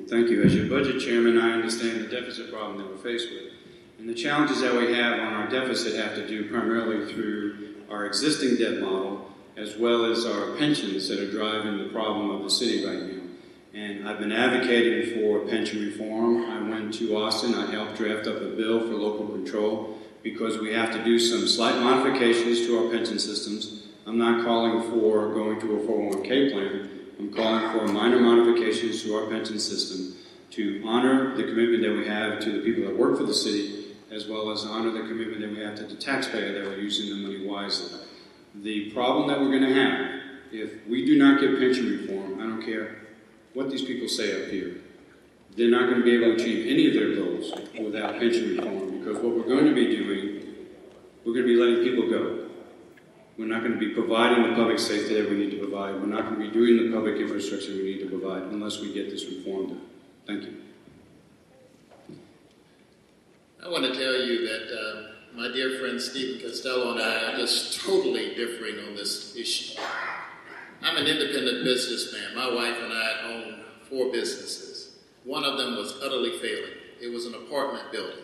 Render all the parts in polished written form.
Thank you. As your budget chairman, I understand the deficit problem that we're faced with. And the challenges that we have on our deficit have to do primarily through our existing debt model, as well as our pensions that are driving the problem of the city right now. And I've been advocating for pension reform. I went to Austin. I helped draft up a bill for local control because we have to do some slight modifications to our pension systems. I'm not calling for going to a 401k plan. I'm calling for minor modifications to our pension system to honor the commitment that we have to the people that work for the city, as well as honor the commitment that we have to the taxpayer that we're using the money wisely. The problem that we're going to have, if we do not get pension reform, I don't care what these people say up here, they're not going to be able to achieve any of their goals without pension reform, because what we're going to be doing, we're going to be letting people go. We're not going to be providing the public safety that we need to provide. We're not going to be doing the public infrastructure we need to provide unless we get this reform done. Thank you. I want to tell you that my dear friend Stephen Costello and I are just totally differing on this issue. I'm an independent businessman. My wife and I own 4 businesses. One of them was utterly failing. It was an apartment building.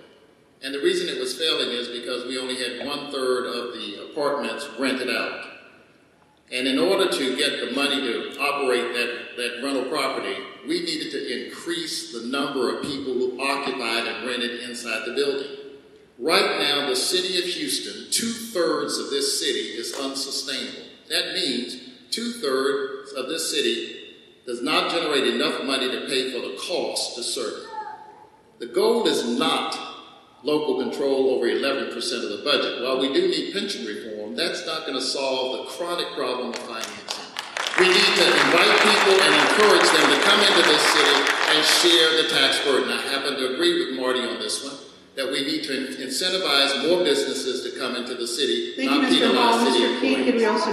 And the reason it was failing is because we only had 1/3 of the apartments rented out. And in order to get the money to operate that rental property, we needed to increase the number of people who occupied and rented inside the building. Right now, the city of Houston, 2/3 of this city is unsustainable. That means 2/3 of this city does not generate enough money to pay for the cost to serve it. The goal is not local control over 11% of the budget. While we do need pension reform, that's not going to solve the chronic problem of financing. We need to invite people and encourage them to come into this city and share the tax burden. I happen to agree with Marty on this one, that we need to incentivize more businesses to come into the city, not penalize city employees.